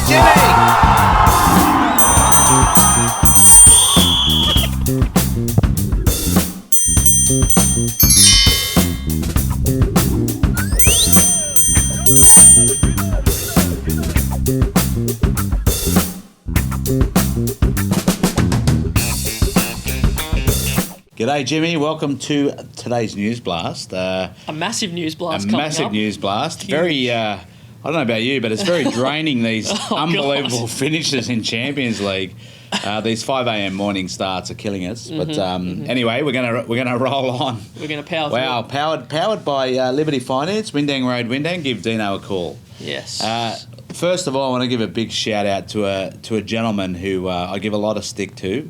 G'day, Jimmy. Welcome to today's News Blast. A massive news blast. News blast. Huge. Very, I don't know about you, but it's very draining, these unbelievable finishes in Champions League. These 5 a.m. morning starts are killing us. But anyway, we're gonna roll on. We're gonna power through. Wow, powered by Liberty Finance, Windang Road, Windang. Give Dino a call. Yes. First of all, I want to give a big shout out to a gentleman who I give a lot of stick to.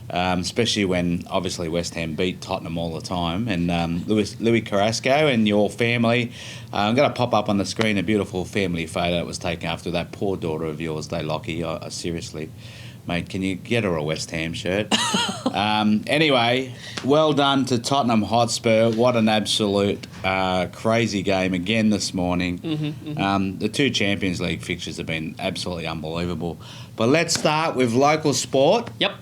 Especially when obviously West Ham beat Tottenham all the time, and Louis Carrasco and your family. I'm going to pop up on the screen a beautiful family photo that was taken after that poor daughter of yours, Lockie. Seriously, mate, can you get her a West Ham shirt? Anyway, well done to Tottenham Hotspur. What an absolute crazy game again this morning. The two Champions League fixtures have been absolutely unbelievable. But let's start with local sport. Yep.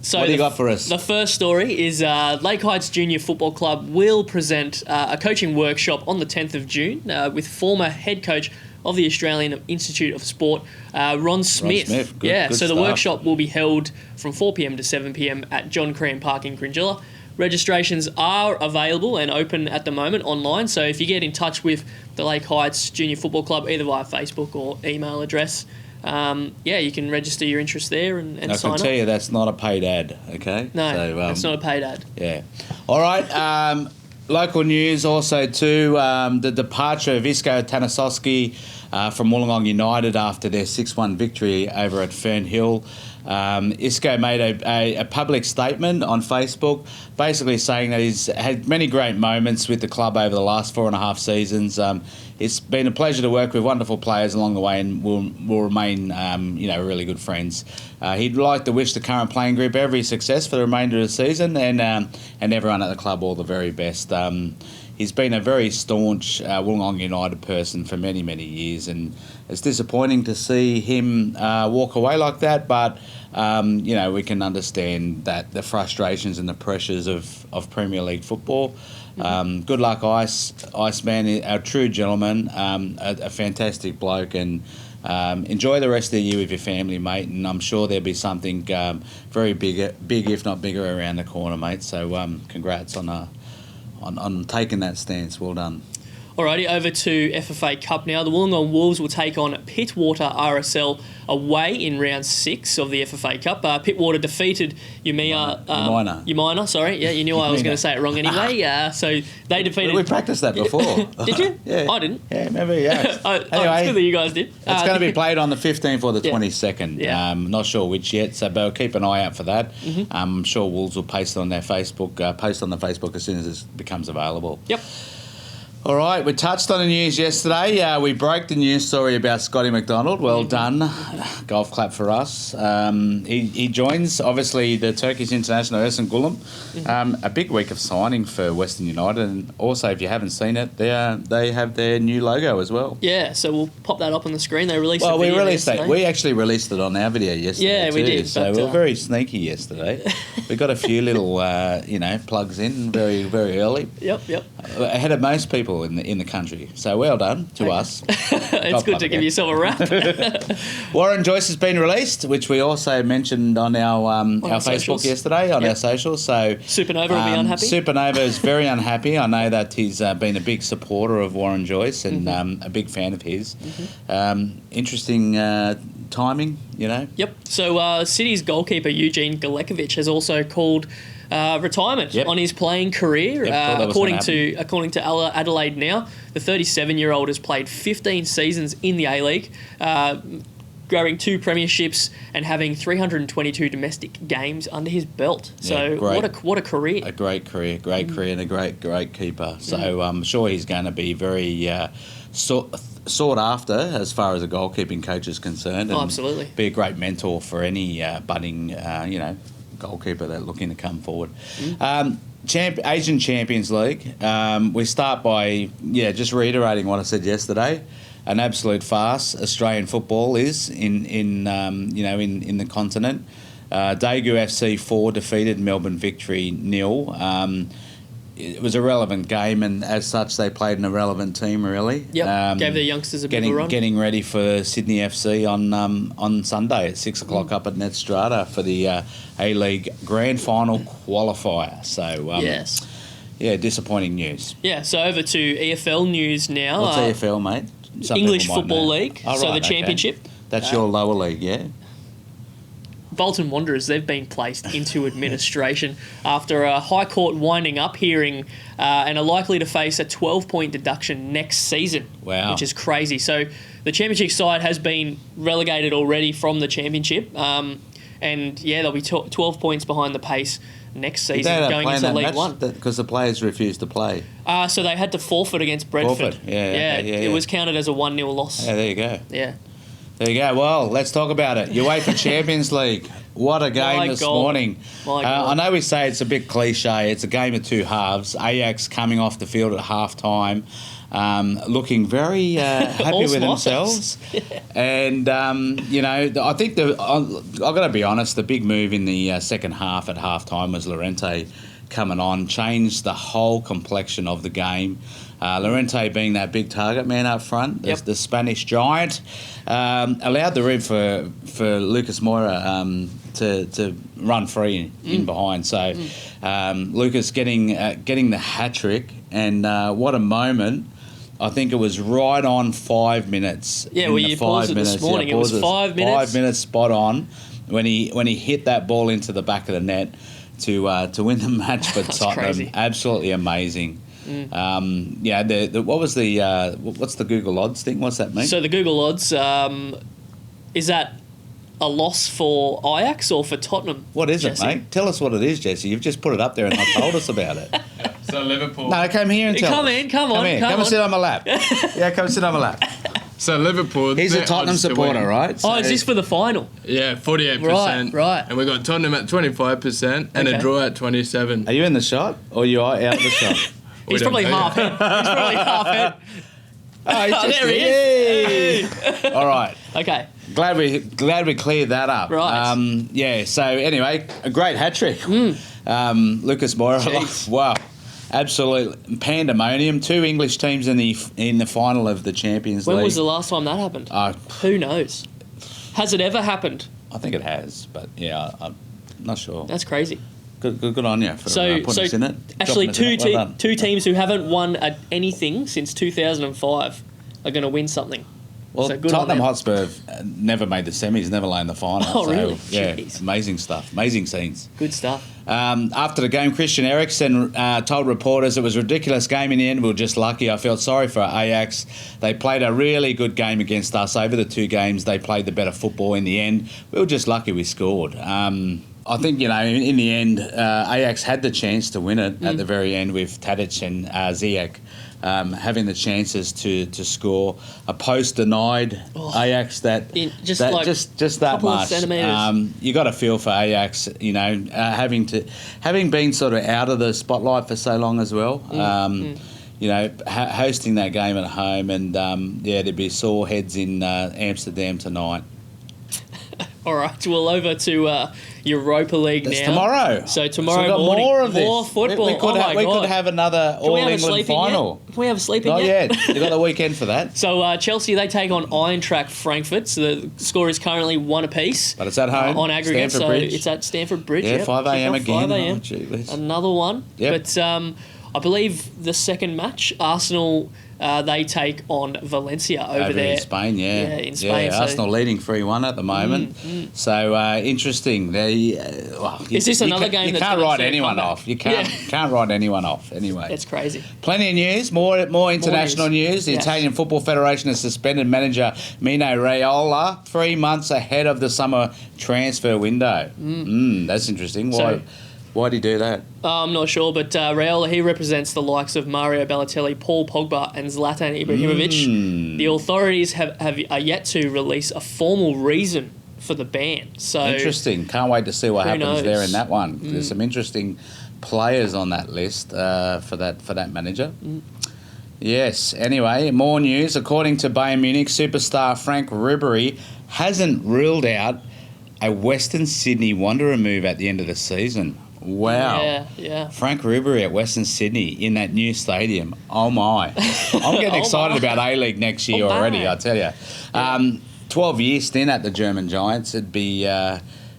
So what do you got for us? The first story is Lake Heights Junior Football Club will present a coaching workshop on the 10th of June with former head coach of the Australian Institute of Sport, Ron Smith. Good so stuff. The workshop will be held from 4 p.m. to 7 p.m. at John Crean Park in Gringilla. Registrations are available and open at the moment online, so if you get in touch with the Lake Heights Junior Football Club, either via Facebook or email address, you can register your interest there and sign up. I can tell you that's not a paid ad, okay? No, it's not a paid ad. Yeah. All right. Local news also too, the departure of Isko Tanasowski from Wollongong United after their 6-1 victory over at Fernhill. Isco made a public statement on Facebook basically saying that he's had many great moments with the club over the last 4.5 seasons. It's been a pleasure to work with wonderful players along the way, and will remain really good friends. He'd like to wish the current playing group every success for the remainder of the season, and everyone at the club all the very best. He's been a very staunch Wollongong United person for many, many years, and it's disappointing to see him walk away like that, but we can understand that the frustrations and the pressures of Premier League football. Good luck, Iceman, a true gentleman, a fantastic bloke, and enjoy the rest of the year with your family, mate, and I'm sure there'll be something very big, if not bigger, around the corner, mate. So congrats on taking that stance. Well done. Alrighty, over to FFA Cup now. The Wollongong Wolves will take on Pittwater RSL away in round 6 of the FFA Cup. Pittwater defeated Umina, sorry. Yeah, you knew I was going to say it wrong anyway. So they defeated... We practiced that before. Did you? Yeah. I didn't. Yeah, maybe, yeah. Anyway, it's good that you guys did. It's going to be played on the 15th or the 22nd. Yeah. Not sure which yet, but keep an eye out for that. I'm sure Wolves will post on their Facebook, as soon as it becomes available. Yep. All right, we touched on the news yesterday. We broke the news story about Scotty McDonald. Well done. Golf clap for us. He joins, obviously, the Turkish international Ersin Gulam. A big week of signing for Western United. And also, if you haven't seen it, they have their new logo as well. Yeah, so we'll pop that up on the screen. They released we released yesterday. We actually released it on our video yesterday. Yeah, we did. So we were very sneaky yesterday. We got a few little, plugs in very, very early. Yep. Ahead of most people in the country. So well done to us. It's good to give yourself a wrap. Warren Joyce has been released, which we also mentioned on our Facebook socials yesterday, on our socials. So Supernova will be unhappy? Supernova is very unhappy. I know that he's been a big supporter of Warren Joyce and a big fan of his. Interesting timing, Yep. So City's goalkeeper Eugene Galekovic has also called retirement on his playing career. According to Adelaide Now, the 37-year-old has played 15 seasons in the A-League, grabbing 2 premierships and having 322 domestic games under his belt. So what a career! A great career, and a great keeper. So I'm sure he's going to be very sought after as far as a goalkeeping coach is concerned. And absolutely, be a great mentor for any budding, goalkeeper that looking to come forward. Asian Champions League. We start by just reiterating what I said yesterday. an absolute farce. Australian football is in the continent. Daegu FC 4 defeated Melbourne Victory 0. It was a relevant game, and as such, they played an irrelevant team, really. Yep. Gave their youngsters a bit of a run. Getting ready for Sydney FC on Sunday at 6 o'clock up at Netstrata for the A-League Grand Final qualifier. So, yes. Yeah, disappointing news. Yeah, so over to EFL news now. What's EFL, mate? Some English people might Football know. League, Oh, so right, the Championship. Okay. That's your lower league, yeah? Bolton Wanderers, they've been placed into administration after a High Court winding up hearing and are likely to face a 12-point deduction next season. Wow. Which is crazy. So the Championship side has been relegated already from the Championship. And, yeah, they'll be 12 points behind the pace next season going into League One. Because the players refused to play. So they had to forfeit against Brentford. Yeah. It was counted as a 1-0 loss. Yeah, there you go. Yeah. There you go. Well, let's talk about it. UEFA Champions League. What a game this morning. I know we say it's a bit cliche. It's a game of two halves. Ajax coming off the field at half-time, looking very happy with themselves. And, I think I've got to be honest, the big move in the second half at half-time was Llorente coming on, changed the whole complexion of the game. Llorente being that big target man up front, the Spanish giant, allowed the room for Lucas Moura to run free in behind. So Lucas getting the hat-trick, and what a moment. I think it was right on 5 minutes. Yeah, well, you paused it this morning. It was 5 minutes. 5 minutes spot on when he hit that ball into the back of the net to win the match for Tottenham. Crazy. Absolutely amazing. What's the Google Odds thing? What's that mean? So the Google Odds, is that a loss for Ajax or for Tottenham? What is Jesse? it, mate? Tell us what it is, Jesse. You've just put it up there and not told us about it. Yeah. So Liverpool. No, come here and tell us. Come on. Come and sit on my lap. Come sit on my lap. So Liverpool. He's a Tottenham supporter, right? So is this for the final? Yeah, 48%. Right. And we got Tottenham at 25% and a draw at 27%. Are you in the shot or you are out of the shot? He's probably half head. Oh, there he is. Hey. All right. Okay. Glad we cleared that up. Right. So anyway, a great hat trick. Lucas Moura. Wow. Absolute pandemonium. Two English teams in the final of the Champions League. When was the last time that happened? Who knows? Has it ever happened? I think it has, but yeah, I'm not sure. That's crazy. Good on you for putting us in it. Actually, two teams who haven't won anything since 2005 are going to win something. Well, so Tottenham Hotspur never made the semis, never lay in the final. Oh, really? Yeah, Jeez. amazing stuff, amazing scenes. Good stuff. After the game, Christian Eriksen told reporters it was a ridiculous game in the end. We were just lucky. I felt sorry for Ajax. They played a really good game against us. Over the two games, they played the better football in the end. We were just lucky we scored. I think, in the end, Ajax had the chance to win it at the very end with Tadic and Ziyech having the chances to score. A post denied Ajax that just that much. You got to feel for Ajax, having been sort of out of the spotlight for so long as well. Hosting that game at home, and there'd be sore heads in Amsterdam tonight. All right, well, over to Europa League now. Tomorrow. So tomorrow got morning, more of this. more football. We could have another All-England final. Can we have a sleep in Not yet? yet. You got the weekend for that. So Chelsea, they take on Eintracht Frankfurt. So the score is currently 1 apiece. But it's at home. On aggregate. Stamford Bridge. It's at Stamford Bridge. Yeah, 5 a.m. again. 5 a.m. Oh, gee whiz. Another one. Yep. But I believe the second match, Arsenal, they take on Valencia over there. In Spain, yeah. In Spain. Yeah, Arsenal leading 3-1 at the moment. So interesting. Is this another game you that's can't gonna write see a anyone comeback? off. You can't write anyone off anyway. That's crazy. Plenty of news, more international news. The Yes. Italian Football Federation has suspended manager Mino Raiola 3 months ahead of the summer transfer window. That's interesting. Why did he do that? I'm not sure, but Raiola, he represents the likes of Mario Balotelli, Paul Pogba and Zlatan Ibrahimovic. The authorities are yet to release a formal reason for the ban. So interesting. Can't wait to see what happens knows? there in that one. There's some interesting players on that list for that manager. Yes. Anyway, more news. According to Bayern Munich, superstar Frank Ribery hasn't ruled out a Western Sydney Wanderer move at the end of the season. Wow. Yeah. Frank Ribery at Western Sydney in that new stadium. Oh, my. I'm getting excited about A-League next year already, I tell you. 12-year stint at the German Giants. It'd be,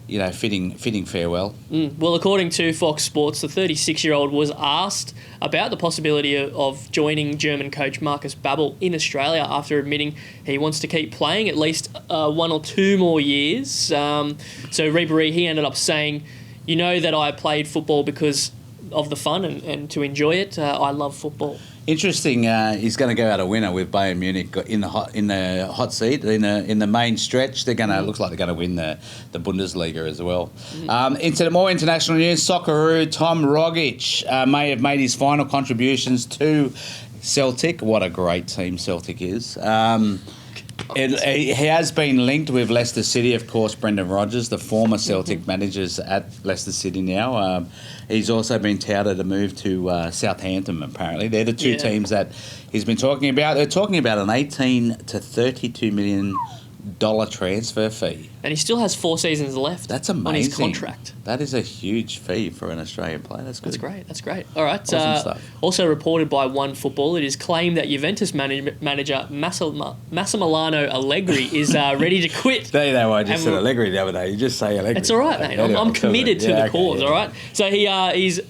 fitting farewell. Well, according to Fox Sports, the 36-year-old was asked about the possibility of joining German coach Marcus Babbel in Australia after admitting he wants to keep playing at least 1 or 2 more years. So Ribery, he ended up saying, "You know that I played football because of the fun and to enjoy it. I love football." Interesting. He's going to go out a winner with Bayern Munich in the hot seat in the main stretch. They're going to looks like they're going to win the Bundesliga as well. Into more international news, Socceroo Tom Rogic may have made his final contributions to Celtic. What a great team Celtic is. He has been linked with Leicester City, of course. Brendan Rodgers, the former Celtic manager's at Leicester City now. He's also been touted to move to Southampton, apparently. They're the two teams that he's been talking about. They're talking about an $18 to $32 million transfer fee. And he still has 4 seasons left. That's amazing. On his contract. That is a huge fee for an Australian player. That's good. That's great. All right. Awesome stuff. Also reported by One Football, it is claimed that Juventus manager Massimiliano Allegri is ready to quit. There you go. I just said Allegri the other day. You just say Allegri. It's all right, mate. I'm committed to the cause, all right? So he's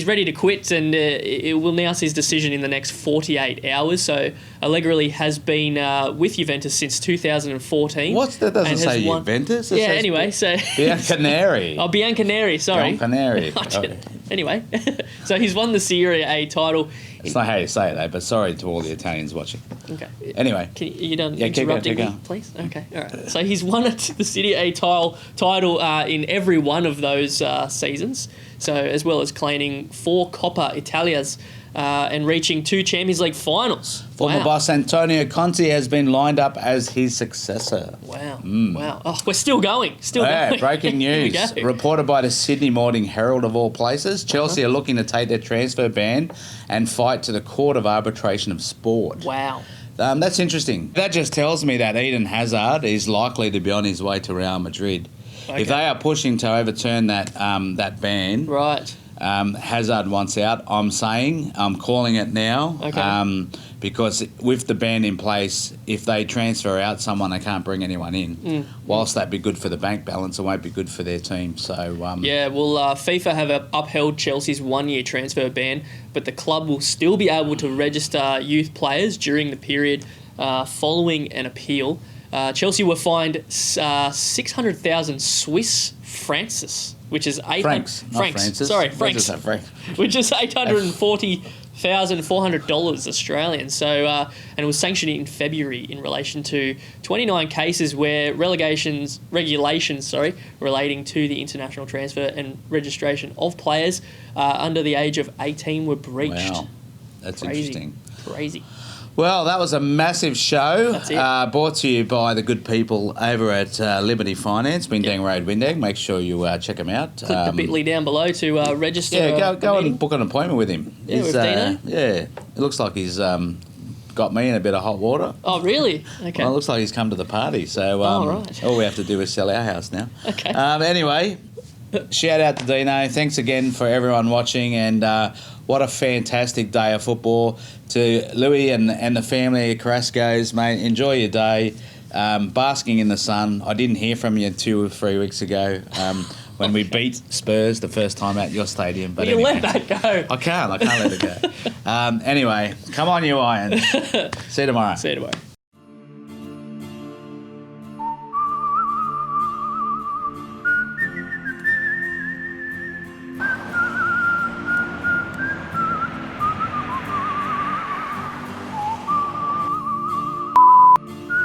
ready to quit, and it will announce his decision in the next 48 hours. So Allegri has been with Juventus since 2014. That doesn't say Juventus? Yeah, anyway. So Bianconeri. Bianconeri, sorry. Bianconeri. Anyway, so he's won the Serie A title. It's not how you say it, though, but sorry to all the Italians watching. Okay. Anyway. You done interrupting me, please? Okay, all right. So he's won the Serie A title in every one of those seasons, so as well as claiming 4 Coppa Italias and reaching 2 Champions League finals. Former boss Antonio Conte has been lined up as his successor. Wow. Wow. Oh, we're still going. Going. Breaking news. Reported by the Sydney Morning Herald of all places. Chelsea are looking to take their transfer ban and fight to the Court of Arbitration of Sport. Wow. That's interesting. That just tells me that Eden Hazard is likely to be on his way to Real Madrid. Okay. If they are pushing to overturn that ban... Right. Hazard wants out. I'm calling it now. Okay. Because with the ban in place, if they transfer out someone, they can't bring anyone in. Whilst that'd be good for the bank balance, it won't be good for their team. So FIFA have upheld Chelsea's 1-year transfer ban, but the club will still be able to register youth players during the period following an appeal. Chelsea were fined 600,000 Swiss francs, which is Francs. Francs, which is $840,400 Australian. So, and it was sanctioned in February in relation to 29 cases where regulations relating to the international transfer and registration of players under the age of 18 were breached. Wow, that's interesting. Crazy. Well, that was a massive show. That's it. Brought to you by the good people over at Liberty Finance, Windang Road, Windang. Make sure you check them out. Click the bit.ly down below to register. Yeah, go and book an appointment with him. Yeah, with Dino? Yeah, it looks like he's got me in a bit of hot water. Oh, really? Okay. Well, it looks like he's come to the party. So right. all we have to do is sell our house now. Okay. Anyway, shout out to Dino. Thanks again for everyone watching, and what a fantastic day of football. To Louis and the family at Carrasco's, mate, enjoy your day. Basking in the sun. I didn't hear from you 2 or 3 weeks ago when we beat Spurs the first time at your stadium. But you let that go. I can't let it go. Anyway, come on, you Irons. See you tomorrow. See you tomorrow.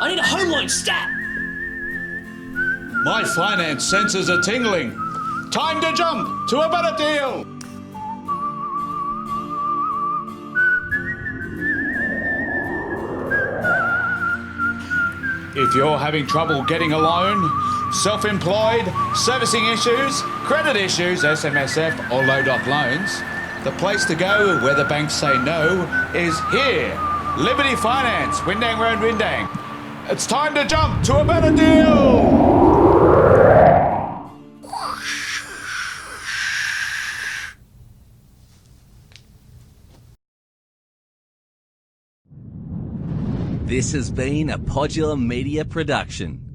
I need a home loan stat. My finance senses are tingling. Time to jump to a better deal. If you're having trouble getting a loan, self-employed, servicing issues, credit issues, SMSF or low doc loans, The place to go where the banks say no is here. Liberty Finance, Windang Road, Windang. It's time to jump to a better deal. This has been a Podular Media production.